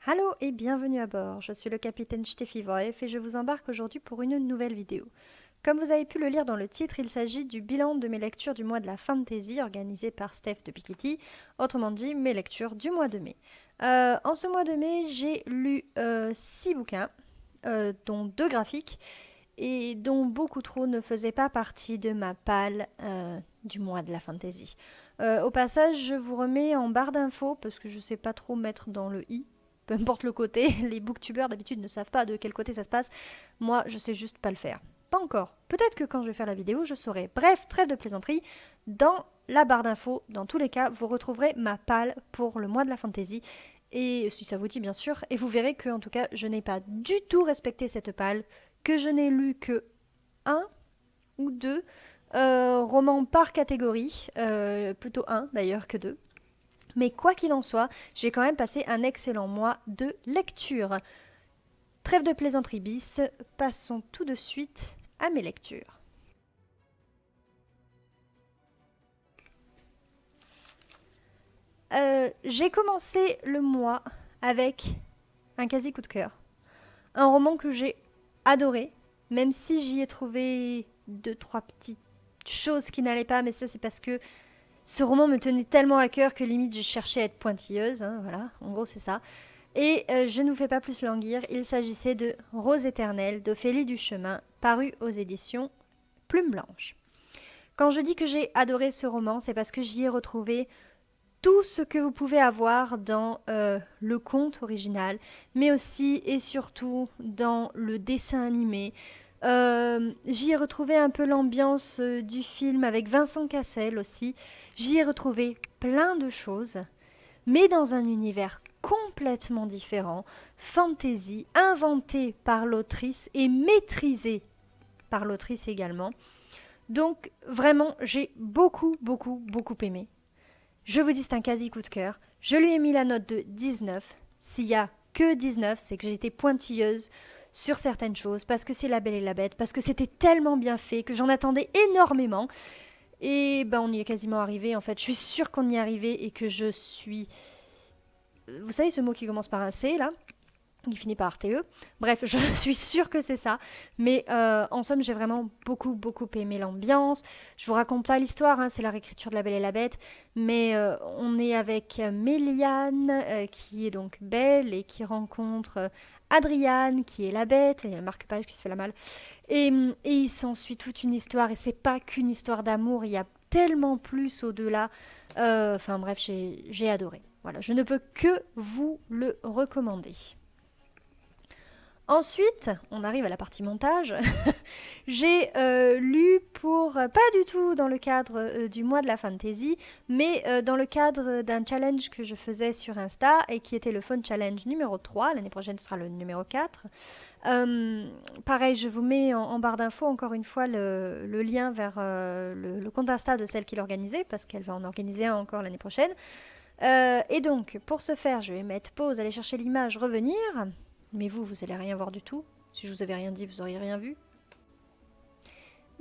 Hallo et bienvenue à bord, je suis le capitaine Steffi Wolf et je vous embarque aujourd'hui pour une nouvelle vidéo. Comme vous avez pu le lire dans le titre, il s'agit du bilan de mes lectures du mois de la fantasy organisé par Steph de Piketty, autrement dit mes lectures du mois de mai. En ce mois de mai, j'ai lu 6 bouquins, dont 2 graphiques, et dont beaucoup trop ne faisaient pas partie de ma palle du mois de la fantasy. Au passage, je vous remets en barre d'infos, parce que je ne sais pas trop mettre dans le i, peu importe le côté, les booktubeurs d'habitude ne savent pas de quel côté ça se passe, moi je sais juste pas le faire. Pas encore. Peut-être que quand je vais faire la vidéo, je saurai. Bref, trêve de plaisanterie. Dans la barre d'infos, dans tous les cas, vous retrouverez ma palle pour le mois de la fantasy. Et si ça vous dit bien sûr, et vous verrez que en tout cas, je n'ai pas du tout respecté cette palle, que je n'ai lu que un ou deux romans par catégorie, plutôt un d'ailleurs que deux. Mais quoi qu'il en soit, j'ai quand même passé un excellent mois de lecture. Trêve de plaisanterie bis, passons tout de suite à mes lectures. J'ai commencé le mois avec un quasi coup de cœur. Un roman que j'ai adoré, même si j'y ai trouvé deux, trois petites choses qui n'allaient pas, mais ça c'est parce que ce roman me tenait tellement à cœur que limite j'ai cherché à être pointilleuse, hein, voilà, en gros c'est ça. Et je ne vous fais pas plus languir, il s'agissait de Rose éternelle d'Ophélie Duchemin, paru aux éditions Plume Blanche. Quand je dis que j'ai adoré ce roman, c'est parce que j'y ai retrouvé tout ce que vous pouvez avoir dans le conte original, mais aussi et surtout dans le dessin animé. J'y ai retrouvé un peu l'ambiance du film avec Vincent Cassel aussi. J'y ai retrouvé plein de choses, mais dans un univers complètement différent, fantasy, inventé par l'autrice et maîtrisé par l'autrice également. Donc vraiment, j'ai beaucoup aimé. Je vous dis, c'est un quasi coup de cœur. Je lui ai mis la note de 19. S'il y a que 19, c'est que j'ai été pointilleuse sur certaines choses, parce que c'est La Belle et la Bête, parce que c'était tellement bien fait, que j'en attendais énormément. Et ben on y est quasiment arrivé en fait. Je suis sûre qu'on y est arrivé et que je suis... Vous savez ce mot qui commence par un C là, qui finit par RTE. Bref, je suis sûre que c'est ça. Mais en somme, j'ai vraiment beaucoup aimé l'ambiance. Je vous raconte pas l'histoire, hein, c'est la réécriture de La Belle et la Bête. Mais on est avec Méliane, qui est donc belle et qui rencontre Adriane, qui est la bête. Et Marc Page qui se fait la malle. Et il s'ensuit toute une histoire. Et c'est pas qu'une histoire d'amour, il y a tellement plus au-delà. Enfin bref, j'ai adoré. Voilà, je ne peux que vous le recommander. Ensuite, on arrive à la partie montage. J'ai lu pas du tout dans le cadre du mois de la fantasy, mais dans le cadre d'un challenge que je faisais sur Insta et qui était le Fun Challenge numéro 3. L'année prochaine, ce sera le numéro 4. Pareil, je vous mets en barre d'infos encore une fois le lien vers le compte Insta de celle qui l'organisait, parce qu'elle va en organiser un encore l'année prochaine. Et donc, pour ce faire, je vais mettre pause, aller chercher l'image, revenir. Mais vous allez rien voir du tout. Si je vous avais rien dit, vous auriez rien vu.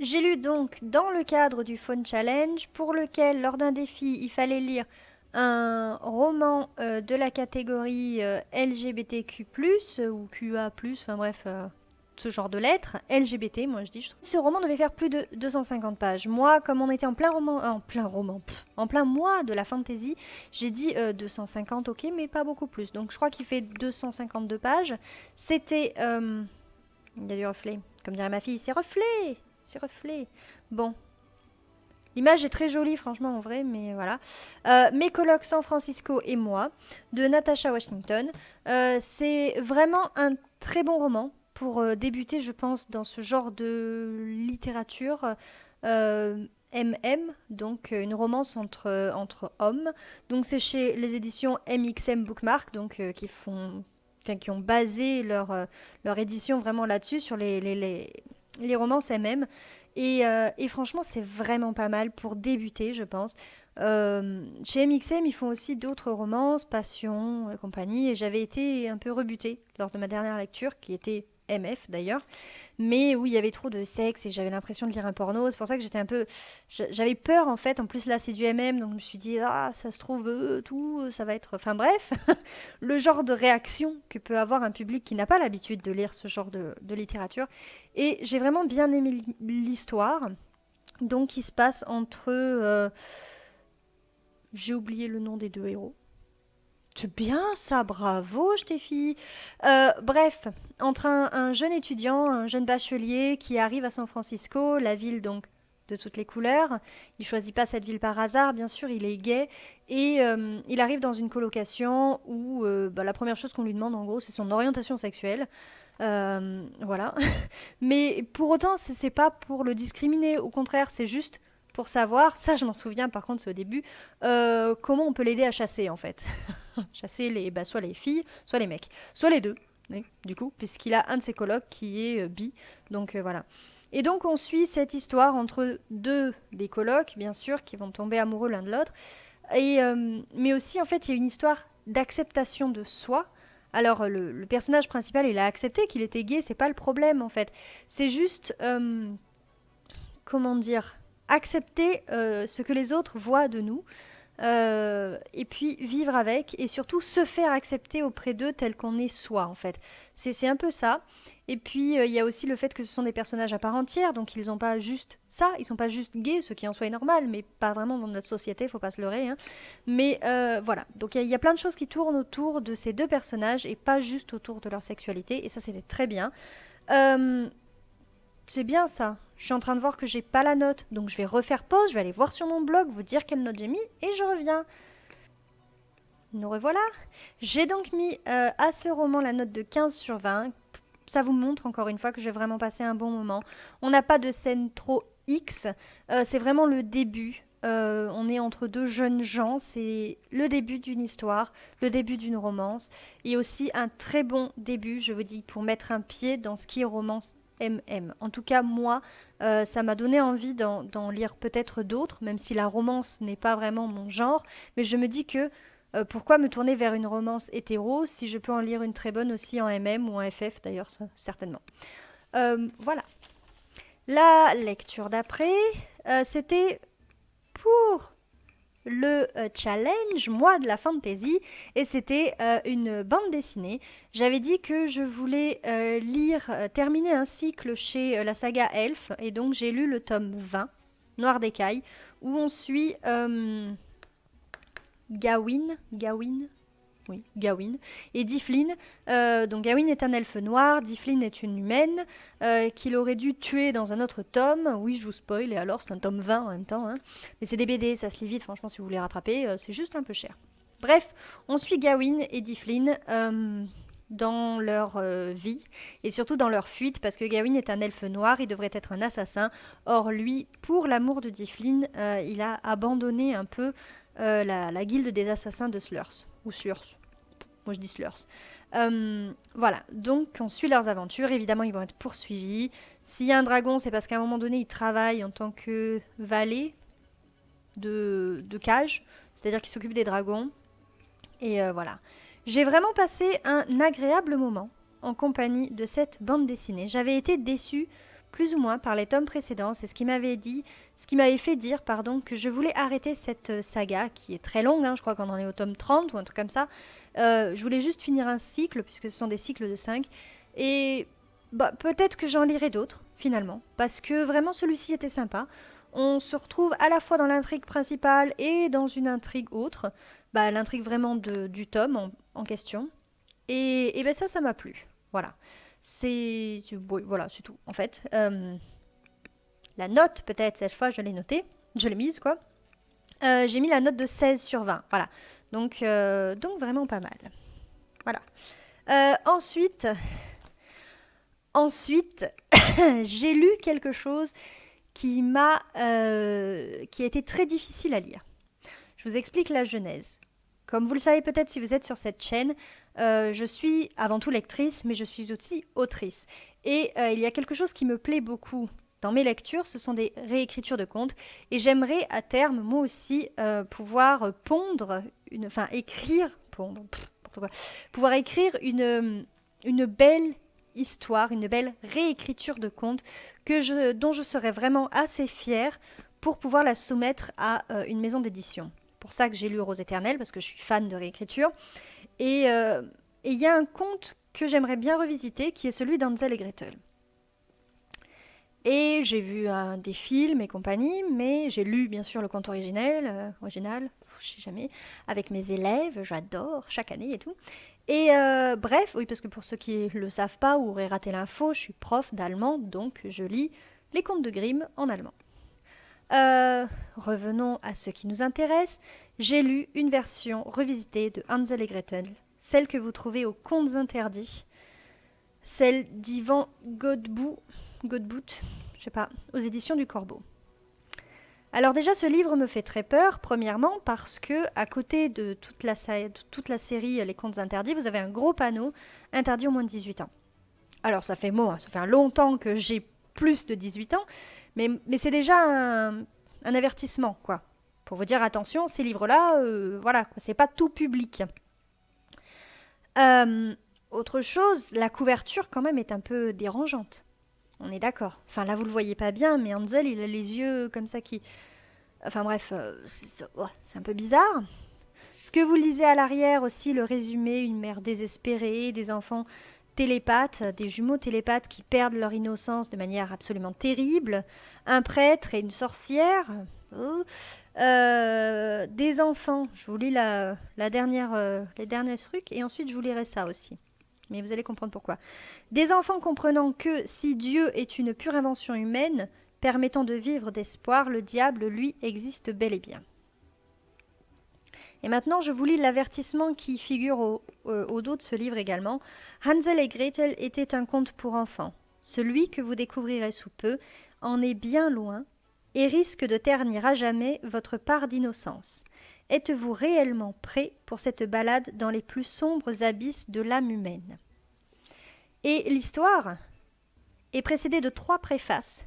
J'ai lu donc dans le cadre du Phone Challenge, pour lequel, lors d'un défi, il fallait lire un roman de la catégorie LGBTQ+, ou QA+, enfin bref, ce genre de lettres, LGBT, moi je dis. Ce roman devait faire plus de 250 pages. Moi, comme on était en plein en plein mois de la fantasy, j'ai dit 250, ok, mais pas beaucoup plus. Donc je crois qu'il fait 252 pages. C'était... il y a du reflet. Comme dirait ma fille, c'est reflet. C'est reflet. Bon. L'image est très jolie, franchement, en vrai, mais voilà. Mes colocs San Francisco et moi, de Natasha Washington. C'est vraiment un très bon roman pour débuter, je pense, dans ce genre de littérature. MM, donc une romance entre hommes. Donc c'est chez les éditions MXM Bookmark, donc qui ont basé leur édition vraiment là-dessus, sur les romances MM. Et franchement, c'est vraiment pas mal pour débuter, je pense. Chez MXM, ils font aussi d'autres romances, Passion et compagnie, et j'avais été un peu rebutée lors de ma dernière lecture, qui était MF d'ailleurs, mais où il y avait trop de sexe et j'avais l'impression de lire un porno. C'est pour ça que j'étais un peu. J'avais peur en fait. En plus, là, c'est du MM, donc je me suis dit, ah, ça se trouve, ça va être. Enfin bref, le genre de réaction que peut avoir un public qui n'a pas l'habitude de lire ce genre de littérature. Et j'ai vraiment bien aimé l'histoire. Donc, il se passe entre. J'ai oublié le nom des deux héros. C'est bien ça, bravo, Stéphie. Bref, entre un jeune étudiant, un jeune bachelier qui arrive à San Francisco, la ville donc de toutes les couleurs. Il choisit pas cette ville par hasard, bien sûr, il est gay. Et il arrive dans une colocation où la première chose qu'on lui demande, en gros, c'est son orientation sexuelle. Voilà. Mais pour autant, c'est pas pour le discriminer. Au contraire, c'est juste pour savoir, ça je m'en souviens par contre, c'est au début, comment on peut l'aider à chasser en fait. Chasser soit les filles, soit les mecs, soit les deux, oui, du coup, puisqu'il a un de ses colocs qui est bi. Donc voilà. Et donc on suit cette histoire entre deux des colocs, bien sûr, qui vont tomber amoureux l'un de l'autre. Mais aussi, en fait, il y a une histoire d'acceptation de soi. Alors, le personnage principal, il a accepté qu'il était gay, c'est pas le problème, en fait. C'est juste, comment dire, accepter ce que les autres voient de nous, et puis vivre avec, et surtout se faire accepter auprès d'eux tel qu'on est soi, en fait. C'est un peu ça. Et puis, il y a aussi le fait que ce sont des personnages à part entière, donc ils n'ont pas juste ça, ils sont pas juste gays, ce qui en soi est normal, mais pas vraiment dans notre société, faut pas se leurrer. Hein. Mais voilà, donc il y a plein de choses qui tournent autour de ces deux personnages, et pas juste autour de leur sexualité, et ça c'était très bien. Euh, c'est bien ça. Je suis en train de voir que j'ai pas la note, donc je vais refaire pause, je vais aller voir sur mon blog, vous dire quelle note j'ai mis, et je reviens. Nous revoilà. J'ai donc mis à ce roman la note de 15/20. Ça vous montre encore une fois que j'ai vraiment passé un bon moment. On n'a pas de scène trop X, c'est vraiment le début. On est entre deux jeunes gens, c'est le début d'une histoire, le début d'une romance, et aussi un très bon début, je vous dis, pour mettre un pied dans ce qui est romance MM. En tout cas, moi, ça m'a donné envie d'en lire peut-être d'autres, même si la romance n'est pas vraiment mon genre, mais je me dis que pourquoi me tourner vers une romance hétéro si je peux en lire une très bonne aussi en MM ou en FF d'ailleurs, certainement. Voilà. La lecture d'après, c'était pour le challenge, moi de la fantasy, et c'était une bande dessinée. J'avais dit que je voulais terminer un cycle chez la saga Elf, et donc j'ai lu le tome 20, Noir d'écaille, où on suit Gawain, oui, Gawain, et Difflin. Donc Gawain est un elfe noir, Difflin est une humaine qu'il aurait dû tuer dans un autre tome. Oui, je vous spoil, et alors c'est un tome 20 en même temps. Hein. Mais c'est des BD, ça se lit vite, franchement, si vous voulez rattraper, c'est juste un peu cher. Bref, on suit Gawain et Difflin dans leur vie, et surtout dans leur fuite, parce que Gawain est un elfe noir, il devrait être un assassin. Or, lui, pour l'amour de Difflin, il a abandonné un peu la guilde des assassins de Slurs, ou Slurs, moi je dis Slurs. Voilà, donc on suit leurs aventures, évidemment ils vont être poursuivis. S'il y a un dragon, c'est parce qu'à un moment donné, ils travaillent en tant que valet de cage, c'est-à-dire qu'ils s'occupent des dragons. Et voilà. J'ai vraiment passé un agréable moment en compagnie de cette bande dessinée. J'avais été déçue plus ou moins par les tomes précédents, c'est ce qui m'avait fait dire que je voulais arrêter cette saga qui est très longue, hein, je crois qu'on en est au tome 30 ou un truc comme ça. Je voulais juste finir un cycle puisque ce sont des cycles de 5 et peut-être que j'en lirai d'autres finalement parce que vraiment celui-ci était sympa. On se retrouve à la fois dans l'intrigue principale et dans une intrigue autre, l'intrigue vraiment du tome en question. Et ça m'a plu. Voilà. Voilà, c'est tout, en fait. La note, peut-être, cette fois, je l'ai notée. Je l'ai mise, quoi. J'ai mis la note de 16/20. Voilà. Donc vraiment pas mal. Voilà. Ensuite, j'ai lu quelque chose qui a été très difficile à lire. Je vous explique la genèse. Comme vous le savez peut-être si vous êtes sur cette chaîne, je suis avant tout lectrice, mais je suis aussi autrice. Et il y a quelque chose qui me plaît beaucoup dans mes lectures, ce sont des réécritures de contes. Et j'aimerais à terme, moi aussi, pouvoir pouvoir écrire une belle histoire, une belle réécriture de contes dont je serais vraiment assez fière pour pouvoir la soumettre à une maison d'édition. Pour ça que j'ai lu Rose éternelle, parce que je suis fan de réécriture. Et il y a un conte que j'aimerais bien revisiter, qui est celui d'Hansel et Gretel. Et j'ai vu des films et compagnie, mais j'ai lu bien sûr le conte original, je sais jamais, avec mes élèves, j'adore, chaque année et tout. Et bref, oui, parce que pour ceux qui le savent pas ou auraient raté l'info, je suis prof d'allemand, donc je lis les contes de Grimm en allemand. Revenons à ce qui nous intéresse. J'ai lu une version revisitée de Hansel et Gretel, celle que vous trouvez aux Contes Interdits, celle d'Ivan Godbout, je sais pas, aux éditions du Corbeau. Alors déjà, ce livre me fait très peur, premièrement parce que à côté de toute la série Les Contes Interdits, vous avez un gros panneau interdit aux moins de 18 ans. Alors ça fait longtemps que j'ai plus de 18 ans, mais c'est déjà un avertissement, quoi. Pour vous dire, attention, ces livres-là, voilà, c'est pas tout public. Autre chose, la couverture quand même est un peu dérangeante. On est d'accord. Enfin là, vous le voyez pas bien, mais Hansel, il a les yeux comme ça qui... Enfin bref, c'est un peu bizarre. Ce que vous lisez à l'arrière aussi, le résumé, une mère désespérée, des enfants télépathes, des jumeaux télépathes qui perdent leur innocence de manière absolument terrible, un prêtre et une sorcière, des enfants, je vous lis les derniers trucs, et ensuite je vous lirai ça aussi. Mais vous allez comprendre pourquoi. Des enfants comprenant que si Dieu est une pure invention humaine, permettant de vivre d'espoir, le diable, lui, existe bel et bien. Et maintenant, je vous lis l'avertissement qui figure au dos de ce livre également. Hansel et Gretel était un conte pour enfants. Celui que vous découvrirez sous peu en est bien loin et risque de ternir à jamais votre part d'innocence. Êtes-vous réellement prêt pour cette balade dans les plus sombres abysses de l'âme humaine ? Et l'histoire est précédée de 3 préfaces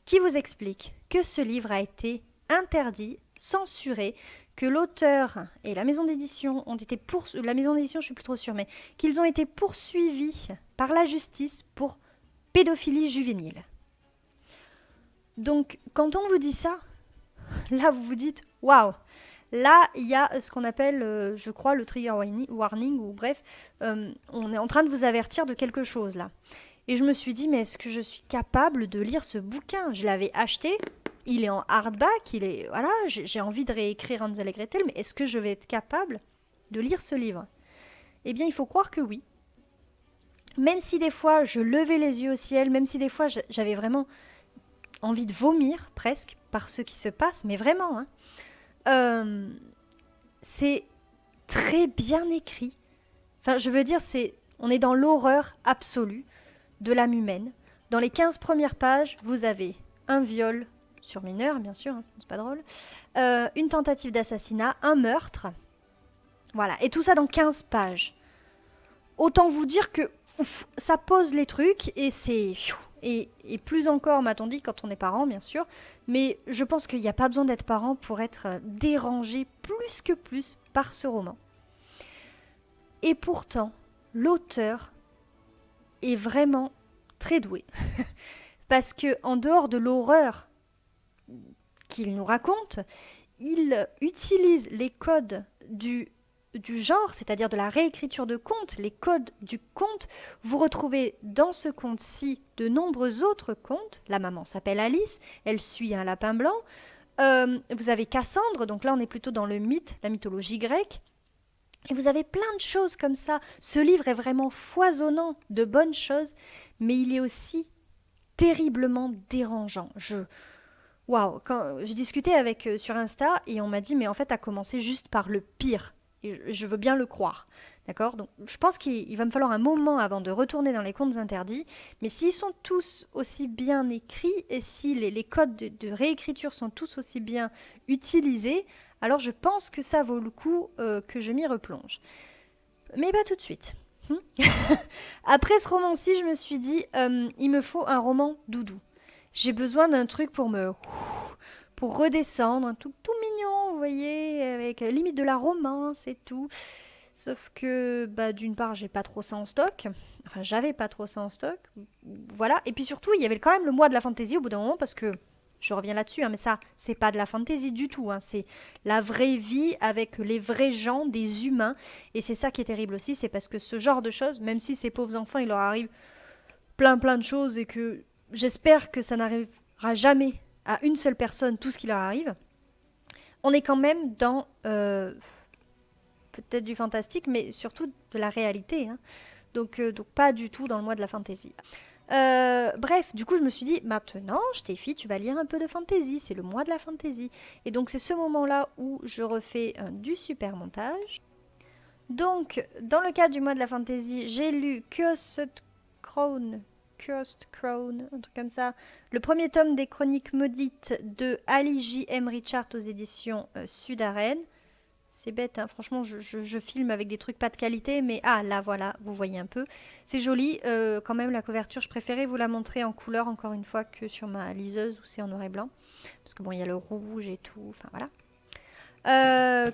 qui vous expliquent que ce livre a été interdit, censuré, que l'auteur et la maison d'édition ont été la maison d'édition, je suis plus trop sûre, mais qu'ils ont été poursuivis par la justice pour pédophilie juvénile. Donc, quand on vous dit ça, là vous vous dites waouh. Là, il y a ce qu'on appelle, je crois, le trigger warning, ou bref, on est en train de vous avertir de quelque chose là. Et je me suis dit, mais est-ce que je suis capable de lire ce bouquin ? Je l'avais acheté, il est en hardback, voilà, j'ai envie de réécrire Hansel et Gretel, mais est-ce que je vais être capable de lire ce livre ? Eh bien, il faut croire que oui. Même si des fois, je levais les yeux au ciel, même si des fois, j'avais vraiment envie de vomir, presque, par ce qui se passe, mais vraiment, hein. C'est très bien écrit. Enfin, je veux dire, on est dans l'horreur absolue de l'âme humaine. Dans les 15 premières pages, vous avez un viol sur mineur, bien sûr, hein, c'est pas drôle, une tentative d'assassinat, un meurtre, voilà, et tout ça dans 15 pages. Autant vous dire que ça pose les trucs, et c'est... Et plus encore, m'a-t-on dit, quand on est parent, bien sûr, mais je pense qu'il n'y a pas besoin d'être parent pour être dérangé plus que plus par ce roman. Et pourtant, l'auteur est vraiment très doué. Parce que en dehors de l'horreur qu'il nous raconte, il utilise les codes du genre, c'est-à-dire de la réécriture de contes, les codes du conte. Vous retrouvez dans ce conte-ci de nombreux autres contes. La maman s'appelle Alice, elle suit un lapin blanc. Vous avez Cassandre, donc là on est plutôt dans le mythe, la mythologie grecque. Et vous avez plein de choses comme ça. Ce livre est vraiment foisonnant de bonnes choses, mais il est aussi terriblement dérangeant. Waouh, quand je discutais avec sur Insta et on m'a dit mais en fait t'as commencé juste par le pire et je veux bien le croire, d'accord ? Donc je pense qu'il va me falloir un moment avant de retourner dans les contes interdits, mais s'ils sont tous aussi bien écrits et si les codes de réécriture sont tous aussi bien utilisés, alors je pense que ça vaut le coup que je m'y replonge. Mais pas tout de suite. Après ce roman-ci, je me suis dit il me faut un roman doudou. j'ai besoin d'un truc pour redescendre, un truc tout mignon, vous voyez, avec limite de la romance et tout. Sauf que, bah, d'une part, j'ai pas trop ça en stock. Enfin, j'avais pas trop ça en stock. Voilà. Et puis surtout, il y avait quand même le mois de la fantasy au bout d'un moment parce que je reviens là-dessus, hein, mais ça, c'est pas de la fantasy du tout, hein, c'est la vraie vie avec les vrais gens, des humains. Et c'est ça qui est terrible aussi, c'est parce que ce genre de choses, même si ces pauvres enfants, il leur arrive plein de choses et que j'espère que ça n'arrivera jamais à une seule personne tout ce qui leur arrive, on est quand même dans peut-être du fantastique, mais surtout de la réalité, hein. Donc pas du tout dans le mois de la fantasy. Bref, du coup, je me suis dit, maintenant, Stéphie, tu vas lire un peu de fantasy, c'est le mois de la fantasy. Et donc, c'est ce moment-là où je refais du super montage. Donc, dans le cadre du mois de la fantasy, j'ai lu Cursed Crown, un truc comme ça. Le premier tome des Chroniques Maudites de Ali J. M. Richard aux éditions Sud-Arène. C'est bête, hein. Franchement, je filme avec des trucs pas de qualité, mais ah là voilà, vous voyez un peu. C'est joli, quand même la couverture, je préférais vous la montrer en couleur encore une fois que sur ma liseuse où c'est en noir et blanc. Parce que bon, il y a le rouge et tout, enfin voilà.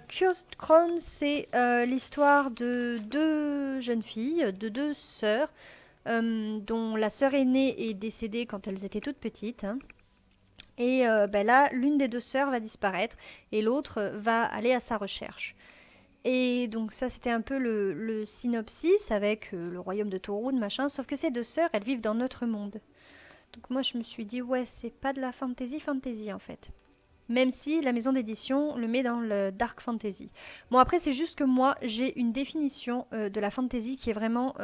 Cursed Crown, c'est l'histoire de deux jeunes filles, de deux sœurs, dont la sœur aînée est décédée quand elles étaient toutes petites, hein. Et ben là, l'une des deux sœurs va disparaître et l'autre va aller à sa recherche. Et donc ça, c'était un peu le synopsis avec le royaume de Torun, machin, sauf que ces deux sœurs, elles vivent dans notre monde. Donc moi, je me suis dit, ouais, c'est pas de la fantasy en fait. Même si la maison d'édition le met dans le dark fantasy. Bon, après, c'est juste que moi, j'ai une définition de la fantasy qui est vraiment...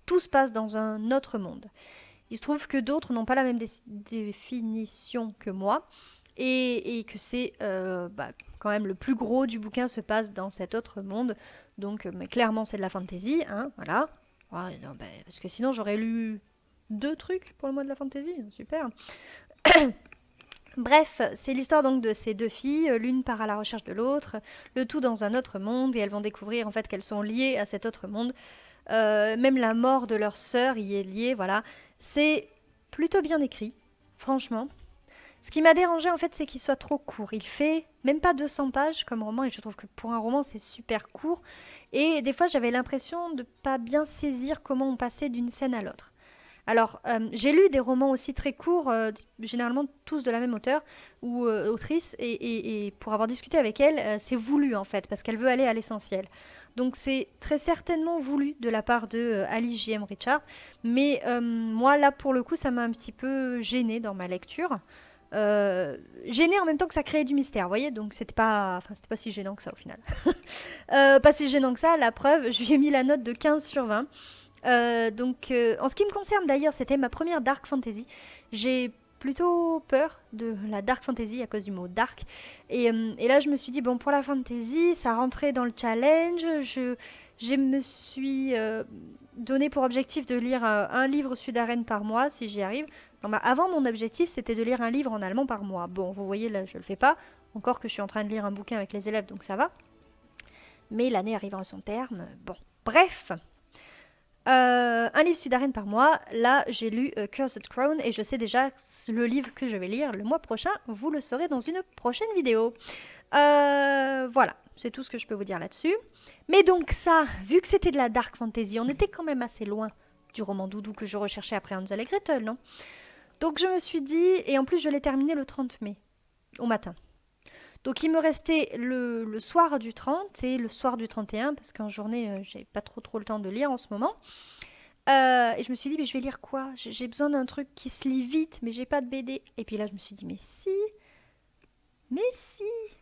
tout se passe dans un autre monde. Il se trouve que d'autres n'ont pas la même définition que moi et que c'est quand même le plus gros du bouquin se passe dans cet autre monde. Donc mais clairement c'est de la fantasy, hein, voilà. Ouais, non, parce que sinon j'aurais lu 2 trucs pour le mois de la fantasy, super. Bref, c'est l'histoire donc de ces deux filles, l'une part à la recherche de l'autre, le tout dans un autre monde et elles vont découvrir en fait qu'elles sont liées à cet autre monde. Même la mort de leur sœur y est liée, voilà. C'est plutôt bien écrit, franchement. Ce qui m'a dérangé en fait, c'est qu'il soit trop court. Il fait même pas 200 pages comme roman et je trouve que pour un roman c'est super court. Et des fois j'avais l'impression de pas bien saisir comment on passait d'une scène à l'autre. Alors, j'ai lu des romans aussi très courts, généralement tous de la même auteure ou autrice, et pour avoir discuté avec elle, c'est voulu en fait, parce qu'elle veut aller à l'essentiel. Donc c'est très certainement voulu de la part de Ali J.M. Richard, mais moi là pour le coup ça m'a un petit peu gênée dans ma lecture. Gênée en même temps que ça créait du mystère, vous voyez, donc c'était pas si gênant que ça au final. Pas si gênant que ça, la preuve, je lui ai mis la note de 15 sur 20. En ce qui me concerne d'ailleurs, c'était ma première dark fantasy. J'ai plutôt peur de la dark fantasy à cause du mot dark. Et là, je me suis dit, bon, pour la fantasy, ça rentrait dans le challenge. Je me suis donné pour objectif de lire un livre Sud-Arène par mois, si j'y arrive. Non, bah, avant, mon objectif, c'était de lire un livre en allemand par mois. Bon, vous voyez, là, je le fais pas. Encore que je suis en train de lire un bouquin avec les élèves, donc ça va. Mais l'année arrivant à son terme, bon. Bref, un livre Sud-Arène par mois. Là, j'ai lu Cursed Crown et je sais déjà le livre que je vais lire le mois prochain. Vous le saurez dans une prochaine vidéo. Voilà, c'est tout ce que je peux vous dire là-dessus. Mais donc ça, vu que c'était de la dark fantasy, on était quand même assez loin du roman doudou que je recherchais après Hansel et Gretel, non? Donc je me suis dit, et en plus je l'ai terminé le 30 mai, au matin. Donc il me restait le soir du 30 et le soir du 31, parce qu'en journée, j'ai pas trop le temps de lire en ce moment. Et je me suis dit, mais je vais lire quoi? J'ai besoin d'un truc qui se lit vite, mais j'ai pas de BD. Et puis là, je me suis dit, mais si.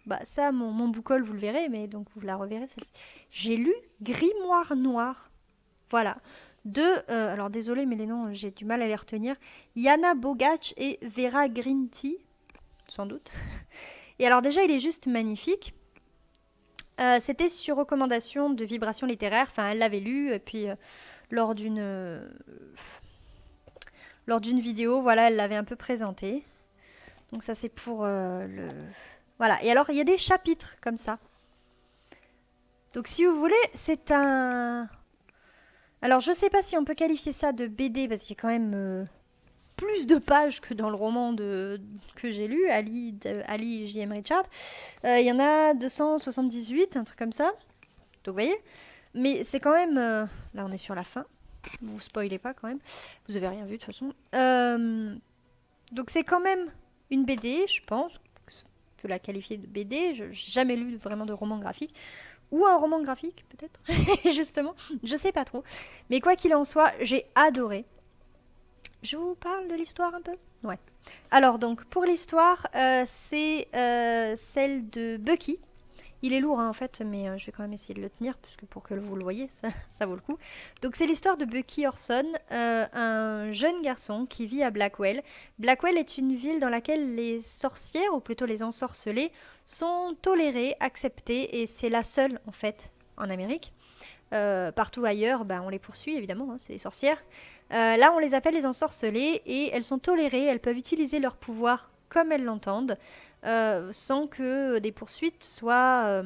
Bah ça, mon boucole, vous le verrez, mais donc vous la reverrez celle-ci. J'ai lu Grimoire Noir. Voilà. Alors désolé, mais les noms, j'ai du mal à les retenir. Yana Bogac et Vera Grinty, sans doute. Et alors déjà, il est juste magnifique. C'était sur recommandation de Vibration littéraire. Enfin, elle l'avait lu, et puis lors d'une vidéo, voilà, elle l'avait un peu présenté. Donc ça, c'est pour le... Voilà. Et alors, il y a des chapitres comme ça. Donc si vous voulez, c'est un... Alors, je sais pas si on peut qualifier ça de BD, parce qu'il y a quand même plus plus de pages que dans le roman que j'ai lu, Ali J.M. Richard. Il y en a 278, un truc comme ça. Donc vous voyez. Mais c'est quand même... là on est sur la fin. Vous spoilez pas quand même. Vous avez rien vu de toute façon. Donc c'est quand même une BD, je pense. On peut la qualifier de BD. Je n'ai jamais lu vraiment de roman graphique. Ou un roman graphique, peut-être. Justement. Je sais pas trop. Mais quoi qu'il en soit, j'ai adoré. Je vous parle de l'histoire un peu? Ouais. Alors donc, pour l'histoire, c'est celle de Bucky. Il est lourd hein, en fait, mais je vais quand même essayer de le tenir parce que pour que vous le voyez, ça vaut le coup. Donc c'est l'histoire de Bucky Orson, un jeune garçon qui vit à Blackwell. Blackwell est une ville dans laquelle les sorcières, ou plutôt les ensorcelés, sont tolérées, acceptées, et c'est la seule en fait en Amérique. Partout ailleurs, bah, on les poursuit évidemment, hein, c'est les sorcières. Là, on les appelle les ensorcelées et elles sont tolérées, elles peuvent utiliser leur pouvoir comme elles l'entendent. Sans que des poursuites soient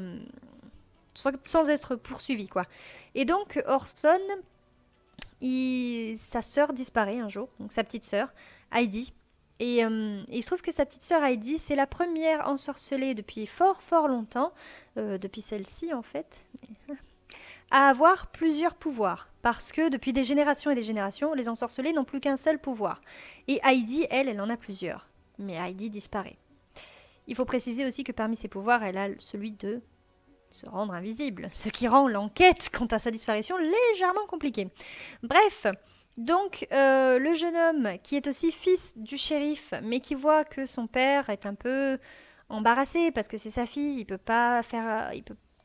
sans être poursuivies quoi. Et donc Orson, sa sœur disparaît un jour, donc sa petite sœur Heidi, et il se trouve que sa petite sœur Heidi c'est la première ensorcelée depuis fort longtemps, depuis celle-ci en fait, à avoir plusieurs pouvoirs, parce que depuis des générations et des générations, les ensorcelés n'ont plus qu'un seul pouvoir, et Heidi elle en a plusieurs, mais Heidi disparaît. Il faut préciser aussi que parmi ses pouvoirs, elle a celui de se rendre invisible, ce qui rend l'enquête quant à sa disparition légèrement compliquée. Bref, donc le jeune homme, qui est aussi fils du shérif, mais qui voit que son père est un peu embarrassé parce que c'est sa fille, il peut pas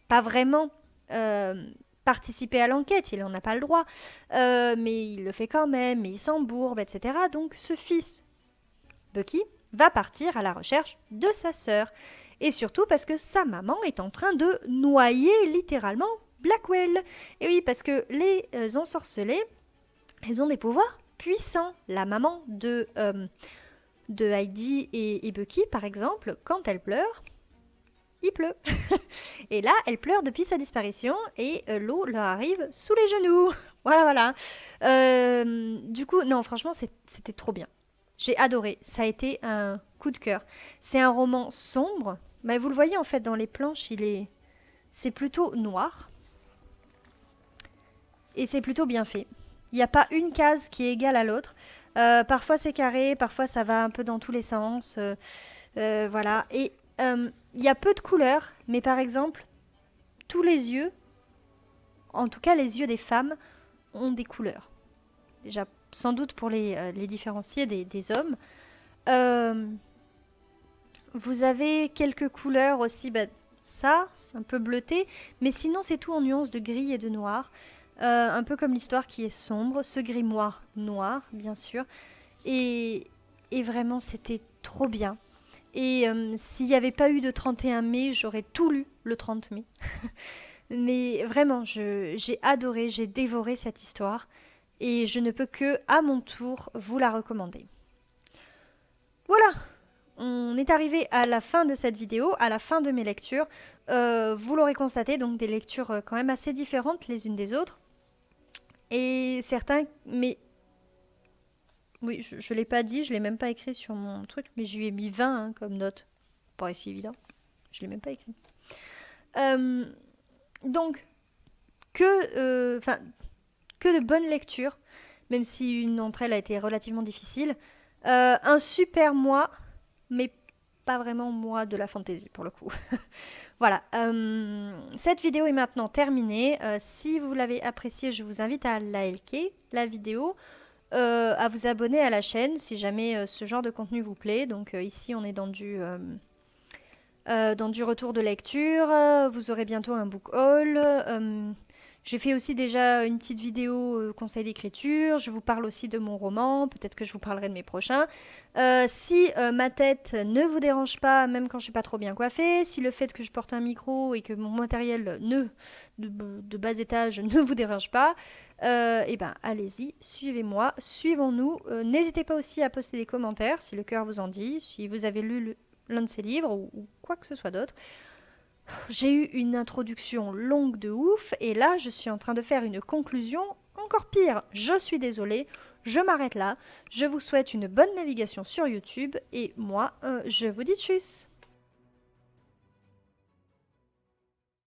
vraiment participer à l'enquête, il n'en a pas le droit, mais il le fait quand même, mais il s'embourbe, etc. Donc ce fils, Bucky, va partir à la recherche de sa sœur. Et surtout parce que sa maman est en train de noyer littéralement Blackwell. Et oui, parce que les ensorcelés, elles ont des pouvoirs puissants. La maman de Heidi et Bucky, par exemple, quand elle pleure, il pleut. Et là, elle pleure depuis sa disparition et l'eau leur arrive sous les genoux. Voilà. Du coup, non, franchement, c'était trop bien. J'ai adoré, ça a été un coup de cœur. C'est un roman sombre, mais vous le voyez en fait dans les planches, c'est plutôt noir. Et c'est plutôt bien fait. Il n'y a pas une case qui est égale à l'autre. Parfois c'est carré, parfois ça va un peu dans tous les sens. Voilà. Et il y a peu de couleurs, mais par exemple, tous les yeux, en tout cas les yeux des femmes, ont des couleurs. Déjà, sans doute pour les différencier des hommes. Vous avez quelques couleurs aussi, ça, un peu bleuté, mais sinon c'est tout en nuances de gris et de noir. Un peu comme l'histoire qui est sombre, ce grimoire noir, bien sûr. Et vraiment, c'était trop bien. Et s'il n'y avait pas eu de 31 mai, j'aurais tout lu le 30 mai. Mais vraiment, j'ai adoré, j'ai dévoré cette histoire. Et je ne peux que, à mon tour, vous la recommander. Voilà, on est arrivé à la fin de cette vidéo, à la fin de mes lectures. Vous l'aurez constaté, donc des lectures quand même assez différentes les unes des autres. Et certains, mais... Oui, je ne l'ai pas dit, je ne l'ai même pas écrit sur mon truc, mais je lui ai mis 20 hein, comme note. Pas si évident, je ne l'ai même pas écrit. Donc, que de bonnes lectures, même si une d'entre elles a été relativement difficile. Un super mois, mais pas vraiment mois de la fantasy pour le coup. Voilà, cette vidéo est maintenant terminée. Si vous l'avez appréciée, je vous invite à liker la vidéo, à vous abonner à la chaîne si jamais ce genre de contenu vous plaît. Donc ici, on est dans du retour de lecture. Vous aurez bientôt un book haul. J'ai fait aussi déjà une petite vidéo conseil d'écriture. Je vous parle aussi de mon roman. Peut-être que je vous parlerai de mes prochains. Si ma tête ne vous dérange pas, même quand je suis pas trop bien coiffée, si le fait que je porte un micro et que mon matériel de bas étage ne vous dérange pas, et ben allez-y, suivez-moi, suivons-nous. N'hésitez pas aussi à poster des commentaires si le cœur vous en dit, si vous avez lu l'un de ces livres ou quoi que ce soit d'autre. J'ai eu une introduction longue de ouf et là je suis en train de faire une conclusion encore pire. Je suis désolée, Je m'arrête là. Je vous souhaite une bonne navigation sur YouTube et moi, je vous dis tchuss.